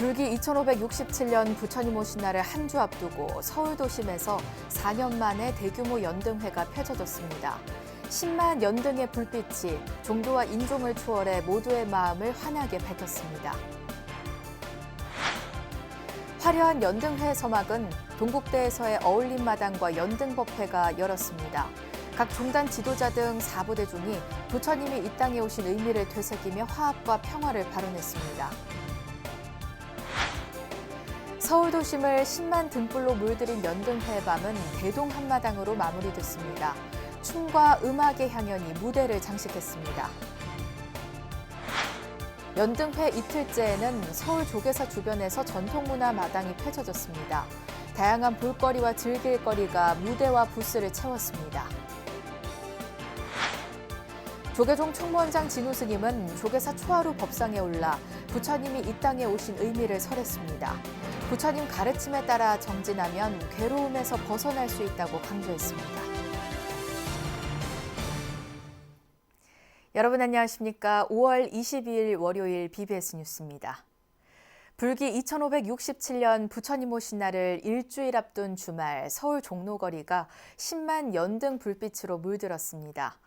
불기 2567년 부처님 오신 날을 한 주 앞두고 서울 도심에서 4년 만에 대규모 연등회가 펼쳐졌습니다. 10만 연등의 불빛이 종교와 인종을 초월해 모두의 마음을 환하게 밝혔습니다. 화려한 연등회 서막은 동국대에서의 어울림마당과 연등법회가 열었습니다. 각 종단 지도자 등 4부대 중이 부처님이 이 땅에 오신 의미를 되새기며 화합과 평화를 발언했습니다. 서울 도심을 10만 등불로 물들인 연등회의 밤은 대동 한마당으로 마무리됐습니다. 춤과 음악의 향연이 무대를 장식했습니다. 연등회 이틀째에는 서울 조계사 주변에서 전통문화 마당이 펼쳐졌습니다. 다양한 볼거리와 즐길거리가 무대와 부스를 채웠습니다. 조계종 총무원장 진우 스님은 조계사 초하루 법상에 올라 부처님이 이 땅에 오신 의미를 설했습니다. 부처님 가르침에 따라 정진하면 괴로움에서 벗어날 수 있다고 강조했습니다. 여러분 안녕하십니까? 5월 22일 월요일 BBS 뉴스입니다. 불기 2567년 부처님 오신 날을 일주일 앞둔 주말 서울 종로거리가 10만 연등 불빛으로 물들었습니다.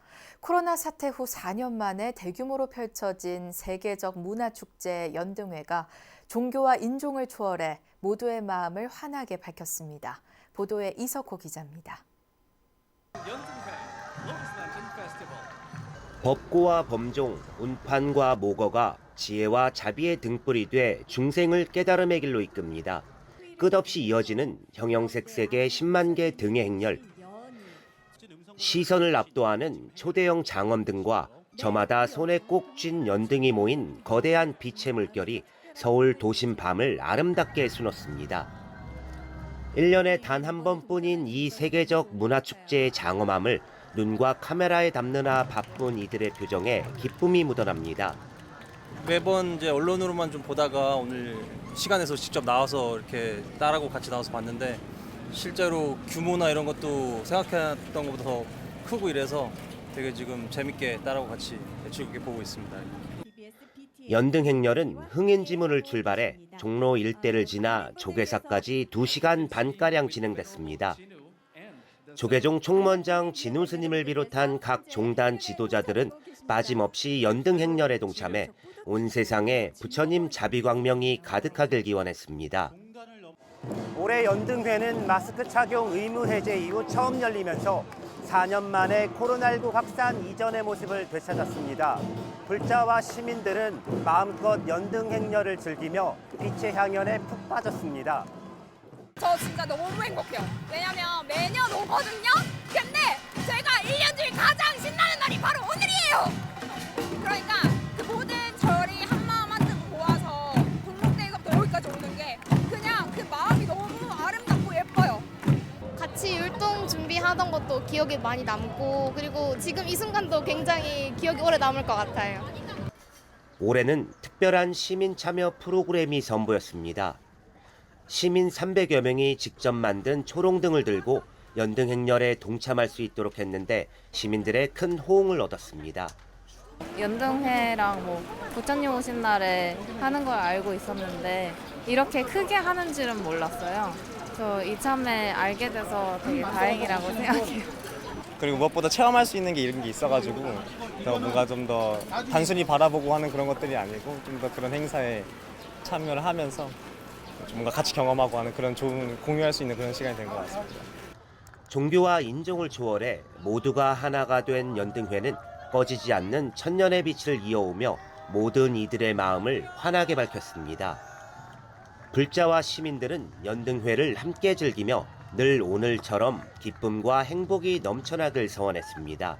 코로나 사태 후 4년 만에 대규모로 펼쳐진 세계적 문화축제 연등회가 종교와 인종을 초월해 모두의 마음을 환하게 밝혔습니다. 보도에 이석호 기자입니다. 법고와 범종, 운판과 모거가 지혜와 자비의 등불이 돼 중생을 깨달음의 길로 이끕니다. 끝없이 이어지는 형형색색의 10만 개 등의 행렬. 시선을 압도하는 초대형 장엄 등과 저마다 손에 꼭 쥔 연등이 모인 거대한 빛의 물결이 서울 도심 밤을 아름답게 수놓습니다. 1년에 단 한 번뿐인 이 세계적 문화축제의 장엄함을 눈과 카메라에 담느라 바쁜 이들의 표정에 기쁨이 묻어납니다. 매번 이제 언론으로만 좀 보다가 오늘 시간에서 직접 나와서 이렇게 딸하고 같이 나와서 봤는데 실제로 규모나 이런 것도 생각했던 것보다 더 크고 이래서 되게 지금 재밌게 딸하고 같이 즐겁게 보고 있습니다. 연등 행렬은 흥인지문을 출발해 종로 일대를 지나 조계사까지 2시간 반가량 진행됐습니다. 조계종 총무원장 진우 스님을 비롯한 각 종단 지도자들은 빠짐없이 연등 행렬에 동참해 온 세상에 부처님 자비광명이 가득하길 기원했습니다. 올해 연등회는 마스크 착용 의무 해제 이후 처음 열리면서 4년 만에 코로나19 확산 이전의 모습을 되찾았습니다. 불자와 시민들은 마음껏 연등 행렬을 즐기며 빛의 향연에 푹 빠졌습니다. 저 진짜 너무 행복해요. 왜냐면 매년 오거든요. 근데 제가 1년 중에 가장 신나는 날이 바로 오늘이에요. 그러니까 그 모든 절이 한마음 한뜻 모아서 동국대에서부터 여기까지 오는 게 그냥 그 마음이 너무 아름답고 예뻐요. 같이 율동 준비하던 것도 기억에 많이 남고 그리고 지금 이 순간도 굉장히 기억이 오래 남을 것 같아요. 올해는 특별한 시민 참여 프로그램이 선보였습니다. 시민 300여 명이 직접 만든 초롱등을 들고 연등 행렬에 동참할 수 있도록 했는데 시민들의 큰 호응을 얻었습니다. 연등회랑 부처님 오신 날에 하는 걸 알고 있었는데 이렇게 크게 하는 줄은 몰랐어요. 저 이참에 알게 돼서 되게 다행이라고 생각해요. 그리고 무엇보다 체험할 수 있는 게 이런 게 있어가지고 더 뭔가 좀 더 단순히 바라보고 하는 그런 것들이 아니고 좀 더 그런 행사에 참여를 하면서 좀 뭔가 같이 경험하고 하는 그런 좋은 공유할 수 있는 그런 시간이 된 것 같습니다. 종교와 인종을 초월해 모두가 하나가 된 연등회는 꺼지지 않는 천년의 빛을 이어오며 모든 이들의 마음을 환하게 밝혔습니다. 불자와 시민들은 연등회를 함께 즐기며 늘 오늘처럼 기쁨과 행복이 넘쳐나길 소원했습니다.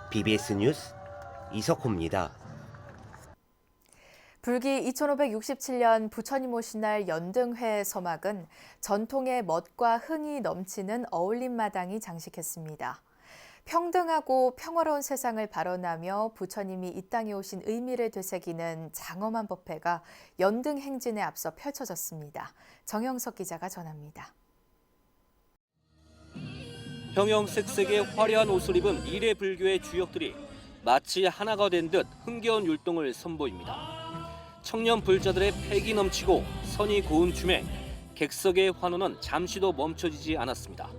BBS 뉴스 이석호입니다. 불기 2567년 부처님 오신 날 연등회 서막은 전통의 멋과 흥이 넘치는 어울림마당이 장식했습니다. 평등하고 평화로운 세상을 발언하며 부처님이 이 땅에 오신 의미를 되새기는 장엄한 법회가 연등 행진에 앞서 펼쳐졌습니다. 정영석 기자가 전합니다. 형형색색의 화려한 옷을 입은 이래 불교의 주역들이 마치 하나가 된 듯 흥겨운 율동을 선보입니다. 청년 불자들의 패기 넘치고 선이 고운 춤에 객석의 환호는 잠시도 멈춰지지 않았습니다.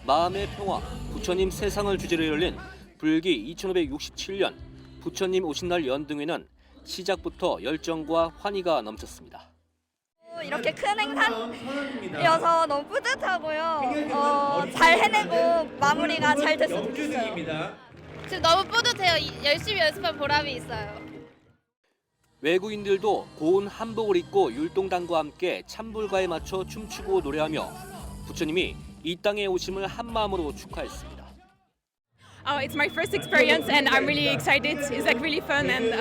마음의 평화, 부처님 세상을 주제로 열린 불기 2567년 부처님 오신 날 연등회는 시작부터 열정과 환희가 넘쳤습니다. 이렇게 큰 행사여서 너무 뿌듯하고요. 잘 해내고 마무리가 잘 됐으면 좋겠어요. 지금 너무 뿌듯해요. 열심히 연습한 보람이 있어요. 외국인들도 고운 한복을 입고 율동단과 함께 찬불가에 맞춰 춤추고 노래하며 부처님이 이 땅에 오심을 한마음으로 축하했습니다. It's my first experience and I'm really excited. It's like really fun and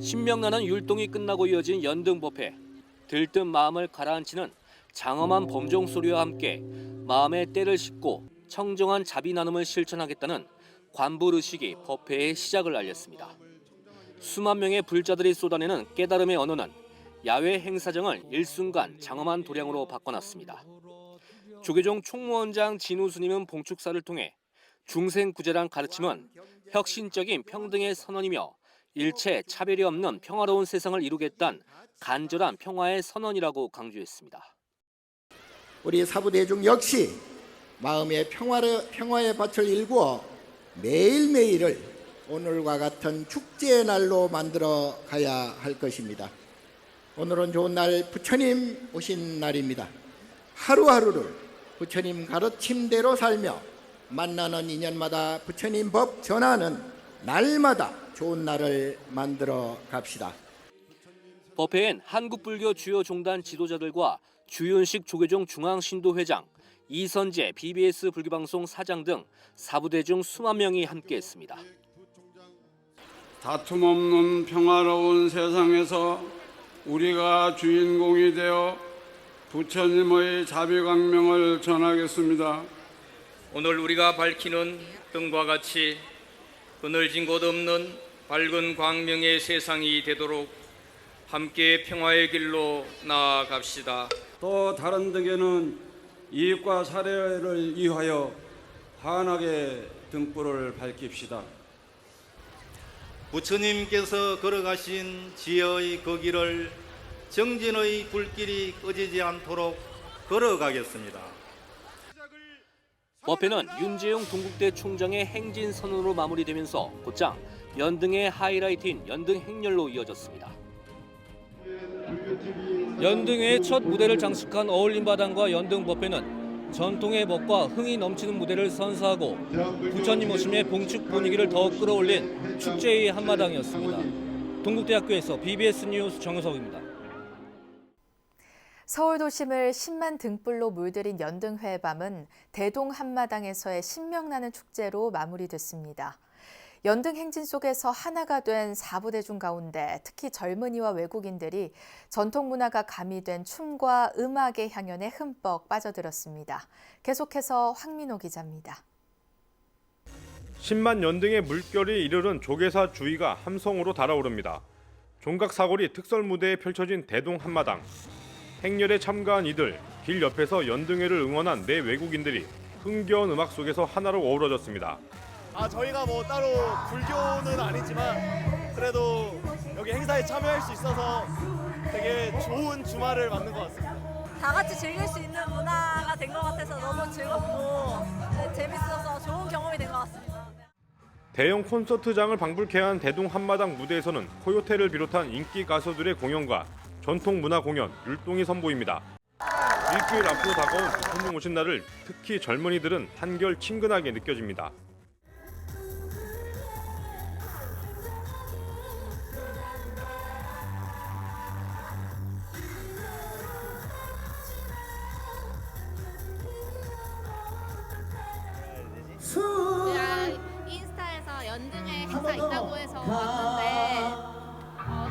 신명나는 율동이 끝나고 이어진 연등법회. 들뜬 마음을 가라앉히는 장엄한 범종 소리와 함께 마음의 때를 싣고 청정한 자비 나눔을 실천하겠다는 관불의식이 법회의 시작을 알렸습니다. 수만 명의 불자들이 쏟아내는 깨달음의 언어는 야외 행사장을 일순간 장엄한 도량으로 바꿔놨습니다. 조계종 총무원장 진우 스님은 봉축사를 통해 중생구제란 가르침은 혁신적인 평등의 선언이며 일체 차별이 없는 평화로운 세상을 이루겠다는 간절한 평화의 선언이라고 강조했습니다. 우리 사부대중 역시 마음의 평화의 밭을 일구어 매일매일을 오늘과 같은 축제의 날로 만들어 가야 할 것입니다. 오늘은 좋은 날 부처님 오신 날입니다. 하루하루를 부처님 가르침대로 살며 만나는 인연마다 부처님 법 전하는 날마다 좋은 날을 만들어 갑시다. 법회엔 한국불교 주요 종단 지도자들과 주윤식 조계종 중앙신도회장, 이선재 BBS 불교방송 사장 등 사부대중 수만 명이 함께했습니다. 다툼 없는 평화로운 세상에서 우리가 주인공이 되어 부처님의 자비광명을 전하겠습니다. 오늘 우리가 밝히는 등과 같이 그늘진 곳 없는 밝은 광명의 세상이 되도록 함께 평화의 길로 나아갑시다. 또 다른 등에는 이익과 사례를 이하여 환하게 등불을 밝힙시다. 부처님께서 걸어가신 지혜의 그 길을 정진의 불길이 꺼지지 않도록 걸어가겠습니다. 법회는 윤재용 동국대 총장의 행진 선언으로 마무리되면서 곧장 연등의 하이라이트인 연등 행렬로 이어졌습니다. 연등회의 첫 무대를 장식한 어울림바당과 연등법회는 전통의 멋과 흥이 넘치는 무대를 선사하고 부처님 오심의 봉축 분위기를 더욱 끌어올린 축제의 한마당이었습니다. 동국대학교에서 BBS 뉴스 정우석입니다. 서울 도심을 10만 등불로 물들인 연등회의 밤은 대동 한마당에서의 신명나는 축제로 마무리됐습니다. 연등 행진 속에서 하나가 된 사부대중 가운데 특히 젊은이와 외국인들이 전통 문화가 가미된 춤과 음악의 향연에 흠뻑 빠져들었습니다. 계속해서 황민호 기자입니다. 10만 연등의 물결이 이르른 조계사 주위가 함성으로 달아오릅니다. 종각사거리 특설 무대에 펼쳐진 대동 한마당. 행렬에 참가한 이들, 길 옆에서 연등회를 응원한 내 외국인들이 흥겨운 음악 속에서 하나로 어우러졌습니다. 저희가 뭐 따로 불교는 아니지만 그래도 여기 행사에 참여할 수 있어서 되게 좋은 주말을 맞는 것 같습니다. 다 같이 즐길 수 있는 문화가 된 것 같아서 너무 즐겁고 재밌어서 좋은 경험이 된 것 같습니다. 대형 콘서트장을 방불케 한 대동 한마당 무대에서는 코요테를 비롯한 인기 가수들의 공연과 전통 문화 공연, 율동이 선보입니다. 일주일 앞으로 다가온 부처님 오신 날을 특히 젊은이들은 한결 친근하게 느껴집니다. 인스타에서 연등회 행사 있다고 해서 왔는데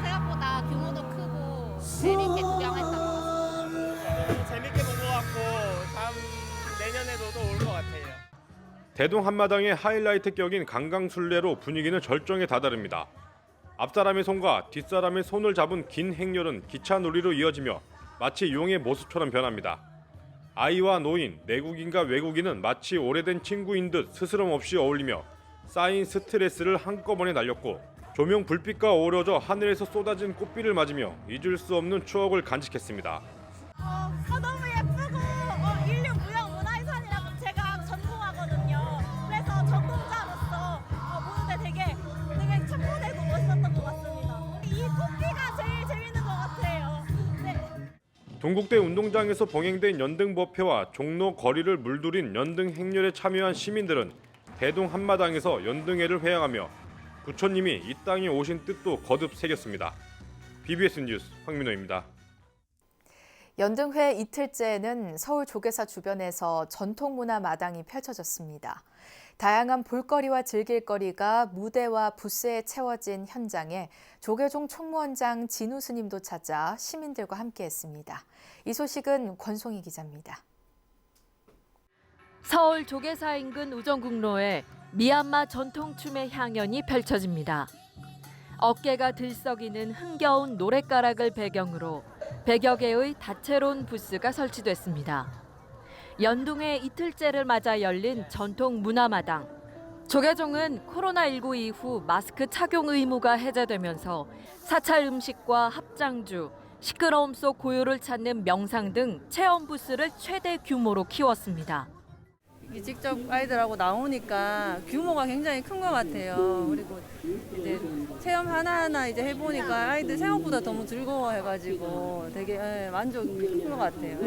생각보다 규모도 크고 재밌게 구경했던 것 같습니다. 재밌게 본 것 같고 다음 내년에도 또 올 것 같아요. 대동 한마당의 하이라이트 격인 강강술래로 분위기는 절정에 다다릅니다. 앞사람의 손과 뒷사람의 손을 잡은 긴 행렬은 기차 놀이로 이어지며 마치 용의 모습처럼 변합니다. 아이와 노인, 내국인과 외국인은 마치 오래된 친구인 듯 스스럼 없이 어울리며 쌓인 스트레스를 한꺼번에 날렸고 조명 불빛과 어우러져 하늘에서 쏟아진 꽃비를 맞으며 잊을 수 없는 추억을 간직했습니다. 너무 예쁘고 인류 무형 문화유산이라고 제가 전공하거든요. 그래서 전공자로서 보는데 되게 청문회도 멋있었던 것 같습니다. 이 꽃피가 제일 재밌는 것 같아요. 네. 동국대 운동장에서 봉행된 연등법회와 종로 거리를 물들인 연등 행렬에 참여한 시민들은 대동 한마당에서 연등회를 회양하며 부처님이 이 땅에 오신 뜻도 거듭 새겼습니다. BBS 뉴스 황민호입니다. 연등회 이틀째에는 서울 조계사 주변에서 전통문화 마당이 펼쳐졌습니다. 다양한 볼거리와 즐길거리가 무대와 부스에 채워진 현장에 조계종 총무원장 진우 스님도 찾아 시민들과 함께했습니다. 이 소식은 권송희 기자입니다. 서울 조계사 인근 우정국로에 미얀마 전통춤의 향연이 펼쳐집니다. 어깨가 들썩이는 흥겨운 노랫가락을 배경으로 100여 개의 다채로운 부스가 설치됐습니다. 연등회 이틀째를 맞아 열린 전통 문화마당. 조계종은 코로나19 이후 마스크 착용 의무가 해제되면서 사찰 음식과 합장주, 시끄러움 속 고요를 찾는 명상 등 체험 부스를 최대 규모로 키웠습니다. 직접 아이들하고 나오니까 규모가 굉장히 큰 것 같아요. 그리고 이제 체험 하나하나 이제 해보니까 아이들 생각보다 너무 즐거워해가지고 되게 만족이 큰 것 같아요.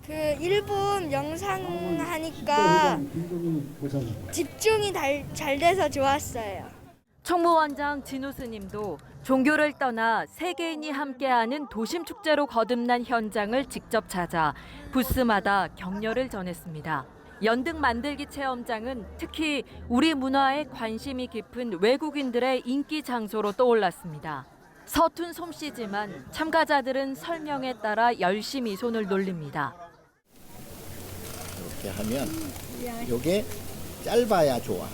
그 일본 영상 하니까 집중이 잘 돼서 좋았어요. 총무원장 진우 스님도 종교를 떠나 세계인이 함께하는 도심 축제로 거듭난 현장을 직접 찾아 부스마다 격려를 전했습니다. 연등 만들기 체험장은 특히 우리 문화에 관심이 깊은 외국인들의 인기 장소로 떠올랐습니다. 서툰 솜씨지만 참가자들은 설명에 따라 열심히 손을 놀립니다. 이렇게 하면 이게 짧아야 좋아.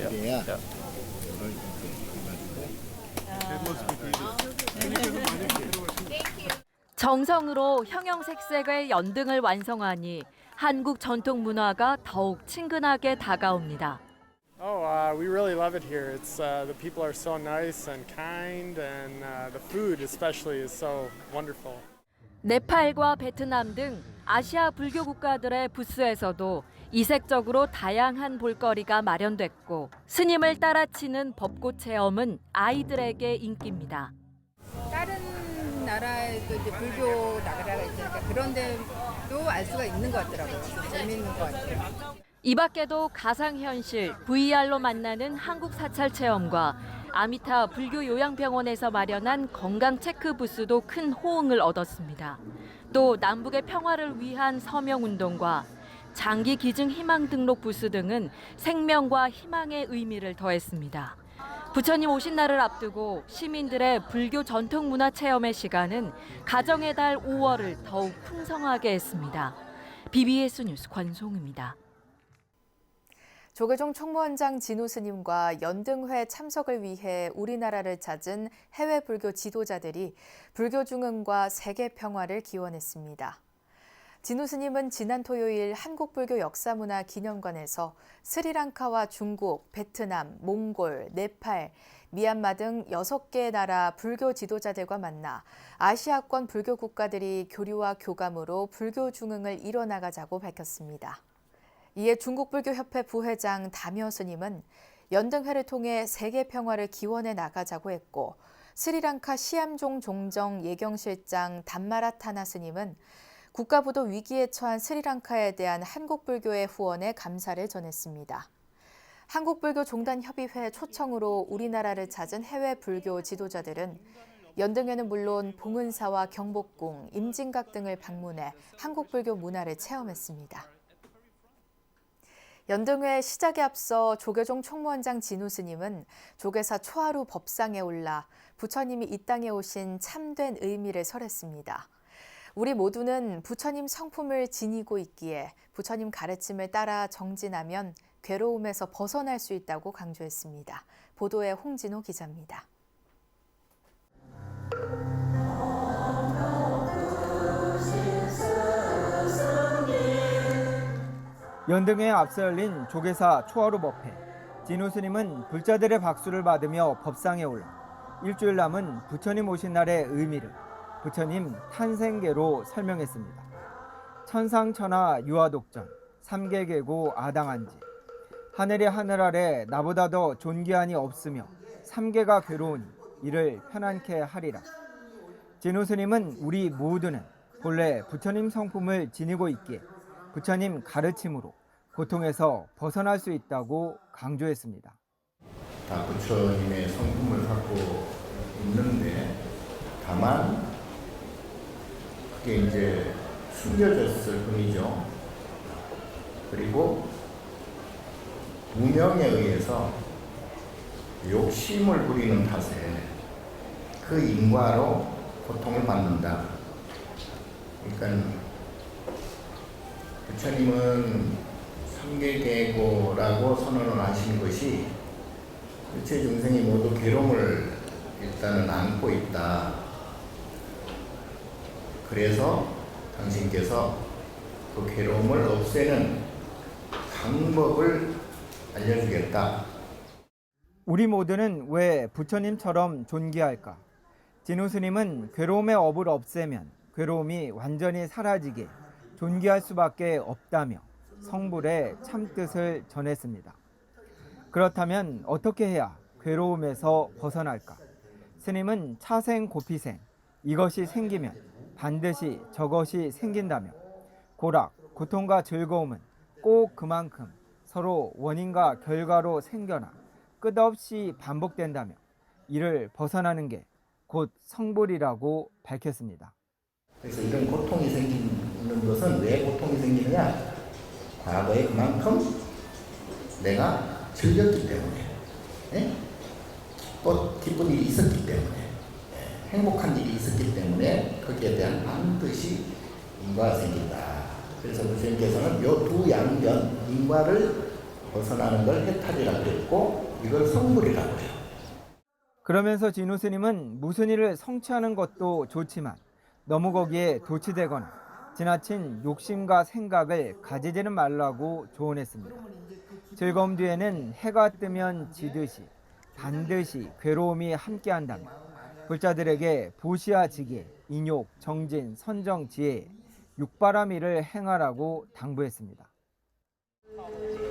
그래야 정성으로 형형색색의 연등을 완성하니 한국 전통 문화가 더욱 친근하게 다가옵니다. We really love it here. It's the people are so nice and kind, and the food especially is so wonderful. 네팔과 베트남 등 아시아 불교 국가들의 부스에서도 이색적으로 다양한 볼거리가 마련됐고 스님을 따라치는 벚꽃 체험은 아이들에게 인기입니다. 다른 나라에도 이제 불교 나라가 있으니까 그런 데도 알 수가 있는 것 같더라고요. 재미있는 것 같아요. 이 밖에도 가상현실, VR로 만나는 한국 사찰 체험과 아미타 불교 요양병원에서 마련한 건강 체크 부스도 큰 호응을 얻었습니다. 또 남북의 평화를 위한 서명운동과 장기 기증 희망 등록 부스 등은 생명과 희망의 의미를 더했습니다. 부처님 오신 날을 앞두고 시민들의 불교 전통 문화 체험의 시간은 가정의 달 5월을 더욱 풍성하게 했습니다. BBS 뉴스 권송입니다. 조계종 총무원장 진우 스님과 연등회 참석을 위해 우리나라를 찾은 해외 불교 지도자들이 불교 중흥과 세계 평화를 기원했습니다. 진우 스님은 지난 토요일 한국불교 역사문화기념관에서 스리랑카와 중국, 베트남, 몽골, 네팔, 미얀마 등 6개 나라 불교 지도자들과 만나 아시아권 불교 국가들이 교류와 교감으로 불교 중흥을 이뤄나가자고 밝혔습니다. 이에 중국불교협회 부회장 담여 스님은 연등회를 통해 세계 평화를 기원해 나가자고 했고 스리랑카 시암종 종정 예경실장 담마라타나 스님은 국가부도 위기에 처한 스리랑카에 대한 한국불교의 후원에 감사를 전했습니다. 한국불교종단협의회 초청으로 우리나라를 찾은 해외 불교 지도자들은 연등회는 물론 봉은사와 경복궁, 임진각 등을 방문해 한국불교 문화를 체험했습니다. 연등회 시작에 앞서 조계종 총무원장 진우 스님은 조계사 초하루 법상에 올라 부처님이 이 땅에 오신 참된 의미를 설했습니다. 우리 모두는 부처님 성품을 지니고 있기에 부처님 가르침을 따라 정진하면 괴로움에서 벗어날 수 있다고 강조했습니다. 보도에 홍진호 기자입니다. 연등회에 앞서 열린 조계사 초하루 법회. 진호 스님은 불자들의 박수를 받으며 법상에 올라 일주일 남은 부처님 오신 날의 의미를 부처님 탄생계로 설명했습니다. 천상천하 유아독전, 삼계계고 아당한지, 하늘이 하늘 아래 나보다 더 존귀한이 없으며 삼계가 괴로우니 이를 편안케 하리라. 진호 스님은 우리 모두는 본래 부처님 성품을 지니고 있기에 부처님 가르침으로 고통에서 벗어날 수 있다고 강조했습니다. 다 부처님의 성품을 갖고 있는데 다만 그게 이제 숨겨졌을 뿐이죠. 그리고 무명에 의해서 욕심을 부리는 탓에 그 인과로 고통을 받는다. 그러니까 부처님은 삼계계고라고 선언을 하신 것이 일체 중생이 모두 괴로움을 일단은 안고 있다. 그래서 당신께서 그 괴로움을 없애는 방법을 알려주겠다. 우리 모두는 왜 부처님처럼 존귀할까? 진호 스님은 괴로움의 업을 없애면 괴로움이 완전히 사라지게 존귀할 수밖에 없다며 성불의 참뜻을 전했습니다. 그렇다면 어떻게 해야 괴로움에서 벗어날까? 스님은 차생 고피생, 이것이 생기면 반드시 저것이 생긴다며 고락, 고통과 즐거움은 꼭 그만큼 서로 원인과 결과로 생겨나 끝없이 반복된다며 이를 벗어나는 게 곧 성불이라고 밝혔습니다. 그래서 이런 고통이 생기는 것은 왜 고통이 생기느냐? 과거에 그만큼 내가 즐겼기 때문에, 기쁜 일이 있었기 때문에, 행복한 일이 있었기 때문에 거기에 대한 반드시 인과가 생긴다. 그래서 부처님께서는 이 두 양변 인과를 벗어나는 걸 해탈이라고 그랬고 이걸 성불이라고 해요. 그러면서 진호 스님은 무슨 일을 성취하는 것도 좋지만 너무 거기에 도취되거나 지나친 욕심과 생각을 가지지는 말라고 조언했습니다. 즐거움 뒤에는 해가 뜨면 지듯이 반드시 괴로움이 함께한다며 불자들에게 보시아 지게, 인욕, 정진, 선정, 지혜, 육바라밀을 행하라고 당부했습니다.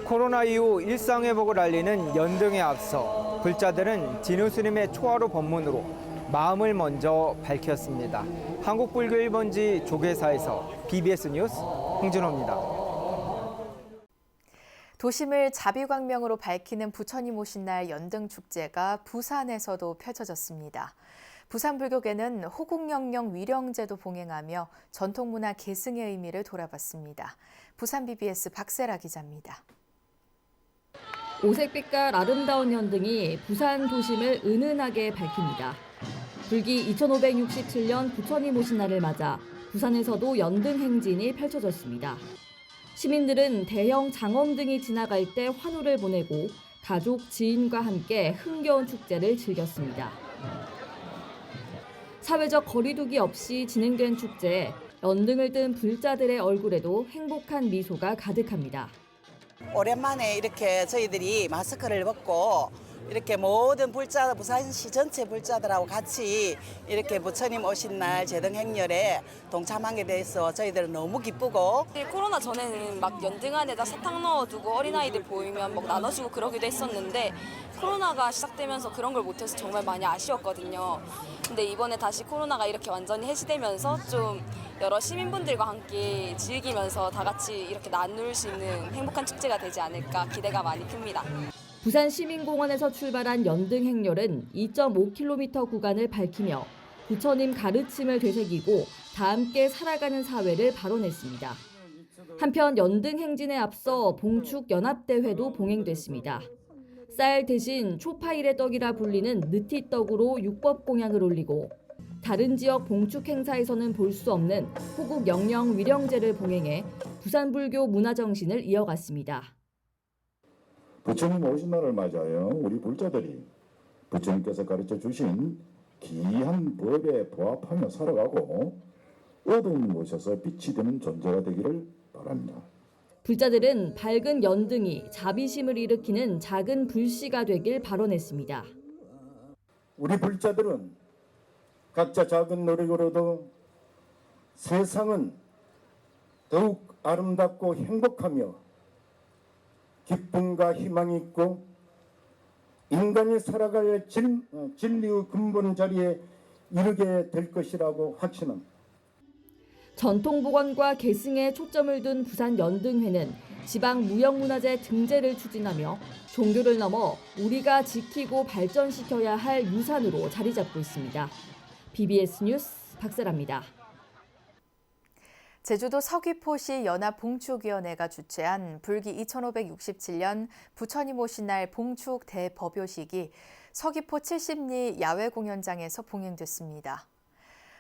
코로나 이후 일상회복을 알리는 연등에 앞서 불자들은 진호 스님의 초하루 법문으로 마음을 먼저 밝혔습니다. 한국불교 1번지 조계사에서 BBS 뉴스 홍준호입니다. 도심을 자비광명으로 밝히는 부처님 오신 날 연등축제가 부산에서도 펼쳐졌습니다. 부산불교계는 호국영령 위령제도 봉행하며 전통문화 계승의 의미를 돌아봤습니다. 부산 BBS 박세라 기자입니다. 오색빛깔 아름다운 연등이 부산 도심을 은은하게 밝힙니다. 불기 2567년 부처님 오신 날을 맞아 부산에서도 연등 행진이 펼쳐졌습니다. 시민들은 대형 장엄등이 지나갈 때 환호를 보내고 가족, 지인과 함께 흥겨운 축제를 즐겼습니다. 사회적 거리두기 없이 진행된 축제에 연등을 든 불자들의 얼굴에도 행복한 미소가 가득합니다. 오랜만에 이렇게 저희들이 마스크를 벗고 이렇게 모든 불자, 부산시 전체 불자들하고 같이 이렇게 부처님 오신 날 제등행렬에 동참하게 돼서 저희들은 너무 기쁘고. 코로나 전에는 막 연등 안에다 사탕 넣어두고 어린아이들 보이면 막 나눠주고 그러기도 했었는데 코로나가 시작되면서 그런 걸 못해서 정말 많이 아쉬웠거든요. 근데 이번에 다시 코로나가 이렇게 완전히 해지되면서 좀 여러 시민분들과 함께 즐기면서 다 같이 이렇게 나눌 수 있는 행복한 축제가 되지 않을까 기대가 많이 큽니다. 부산 시민공원에서 출발한 연등 행렬은 2.5km 구간을 밝히며 부처님 가르침을 되새기고 다 함께 살아가는 사회를 발언했습니다. 한편 연등 행진에 앞서 봉축 연합대회도 봉행됐습니다. 쌀 대신 초파일의 떡이라 불리는 느티떡으로 육법 공양을 올리고 다른 지역 봉축 행사에서는 볼 수 없는 호국 영령 위령제를 봉행해 부산 불교 문화 정신을 이어갔습니다. 부처님 오신 날을 맞아요. 우리 불자들이 부처님께서 가르쳐 주신 귀한 법에 부합하며 살아가고 어둠 오셔서 빛이 되는 존재가 되기를 바랍니다. 불자들은 밝은 연등이 자비심을 일으키는 작은 불씨가 되길 발언했습니다. 우리 불자들은 각자 작은 노력으로도 세상은 더욱 아름답고 행복하며 기쁨과 희망이 있고 인간이 살아갈 진리의 근본 자리에 이르게 될 것이라고 확신합니다. 전통복원과 계승에 초점을 둔 부산 연등회는 지방 무형문화재 등재를 추진하며 종교를 넘어 우리가 지키고 발전시켜야 할 유산으로 자리 잡고 있습니다. BBS 뉴스 박세라입니다. 제주도 서귀포시 연합봉축위원회가 주최한 불기 2567년 부처님 오신 날 봉축 대법요식이 서귀포 70리 야외 공연장에서 봉행됐습니다.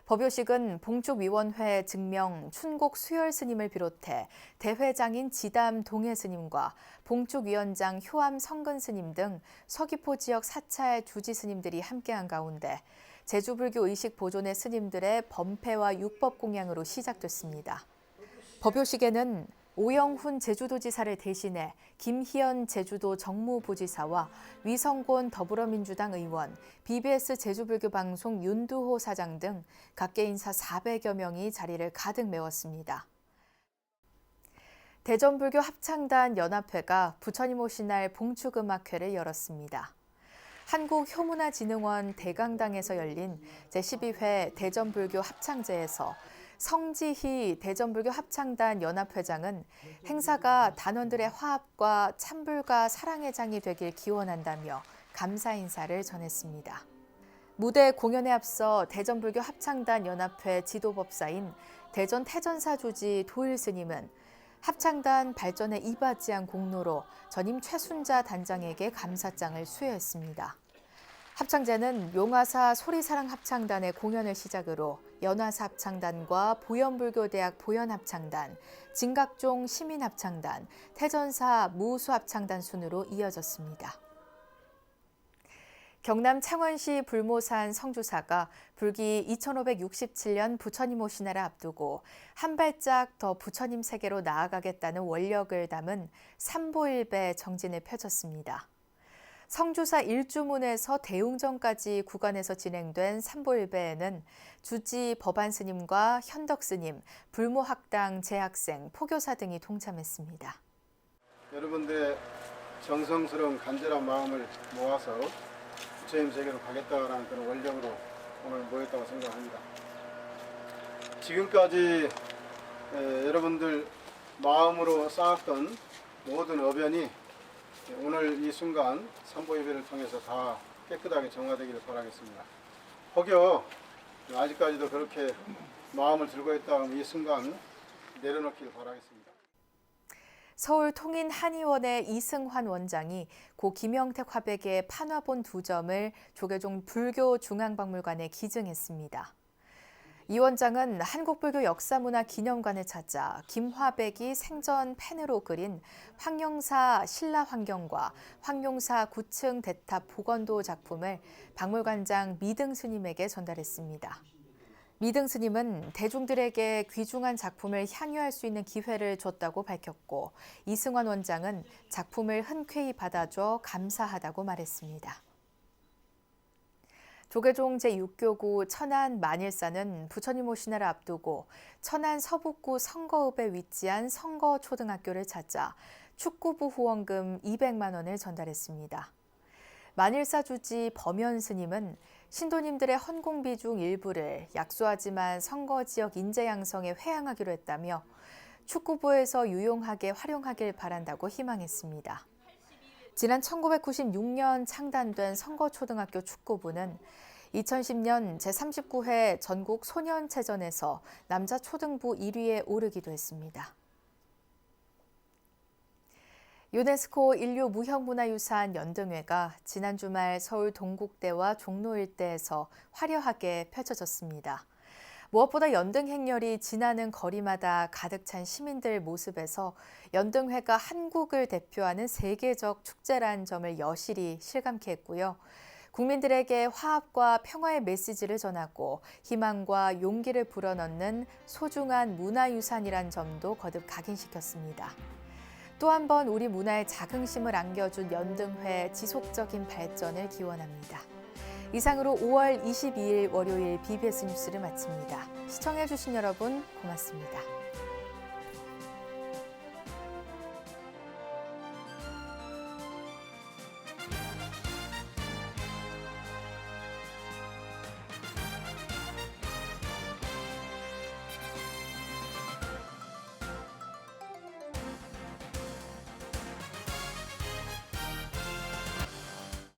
법요식은 봉축위원회 증명 춘곡 수열 스님을 비롯해 대회장인 지담 동해 스님과 봉축위원장 효암 성근 스님 등 서귀포 지역 사찰 주지 스님들이 함께한 가운데 제주불교 의식 보존의 스님들의 범패와 육법 공양으로 시작됐습니다. 법요식에는 오영훈 제주도지사를 대신해 김희연 제주도 정무부지사와 위성곤 더불어민주당 의원, BBS 제주불교방송 윤두호 사장 등 각계 인사 400여 명이 자리를 가득 메웠습니다. 대전불교 합창단 연합회가 부처님 오신 날 봉축음악회를 열었습니다. 한국효문화진흥원 대강당에서 열린 제12회 대전불교 합창제에서 성지희 대전불교 합창단 연합회장은 행사가 단원들의 화합과 찬불과 사랑의 장이 되길 기원한다며 감사 인사를 전했습니다. 무대 공연에 앞서 대전불교 합창단 연합회 지도법사인 대전 태전사 주지 도일 스님은 합창단 발전에 이바지한 공로로 전임 최순자 단장에게 감사장을 수여했습니다. 합창제는 용화사 소리사랑 합창단의 공연을 시작으로 연화사 합창단과 보현불교대학 보현합창단, 진각종 시민합창단, 태전사 무수합창단 순으로 이어졌습니다. 경남 창원시 불모산 성주사가 불기 2567년 부처님 오신 날을 앞두고 한 발짝 더 부처님 세계로 나아가겠다는 원력을 담은 삼보일배 정진을 펼쳤습니다. 성주사 일주문에서 대웅전까지 구간에서 진행된 삼보일배에는 주지 법안스님과 현덕스님, 불모학당 재학생, 포교사 등이 동참했습니다. 여러분들의 정성스러운 간절한 마음을 모아서 부처님 세계로 가겠다라는 그런 원력으로 오늘 모였다고 생각합니다. 지금까지 여러분들 마음으로 쌓았던 모든 어변이 오늘 이 순간 삼보예배를 통해서 다 깨끗하게 정화되기를 바라겠습니다. 혹여 아직까지도 그렇게 마음을 들고 있다면 이 순간 내려놓기를 바라겠습니다. 서울 통인한의원의 이승환 원장이 고 김영택 화백의 판화본 2점을 조계종 불교중앙박물관에 기증했습니다. 이 원장은 한국불교 역사문화기념관을 찾아 김화백이 생전 펜으로 그린 황룡사 신라환경과 황룡사 9층 대탑 복원도 작품을 박물관장 미등 스님에게 전달했습니다. 미등 스님은 대중들에게 귀중한 작품을 향유할 수 있는 기회를 줬다고 밝혔고 이승환 원장은 작품을 흔쾌히 받아줘 감사하다고 말했습니다. 조계종 제6교구 천안 만일사는 부처님 오신 날을 앞두고 천안 서북구 성거읍에 위치한 성거초등학교를 찾아 축구부 후원금 200만 원을 전달했습니다. 만일사 주지 범현 스님은 신도님들의 헌공비 중 일부를 약소하지만 성거 지역 인재 양성에 회항하기로 했다며 축구부에서 유용하게 활용하길 바란다고 희망했습니다. 지난 1996년 창단된 성거초등학교 축구부는 2010년 제39회 전국 소년체전에서 남자 초등부 1위에 오르기도 했습니다. 유네스코 인류 무형문화유산 연등회가 지난 주말 서울 동국대와 종로 일대에서 화려하게 펼쳐졌습니다. 무엇보다 연등 행렬이 지나는 거리마다 가득 찬 시민들 모습에서 연등회가 한국을 대표하는 세계적 축제라는 점을 여실히 실감케 했고요. 국민들에게 화합과 평화의 메시지를 전하고 희망과 용기를 불어넣는 소중한 문화유산이란 점도 거듭 각인시켰습니다. 또 한 번 우리 문화에 자긍심을 안겨준 연등회 지속적인 발전을 기원합니다. 이상으로 5월 22일 월요일 BBS 뉴스를 마칩니다. 시청해주신 여러분 고맙습니다.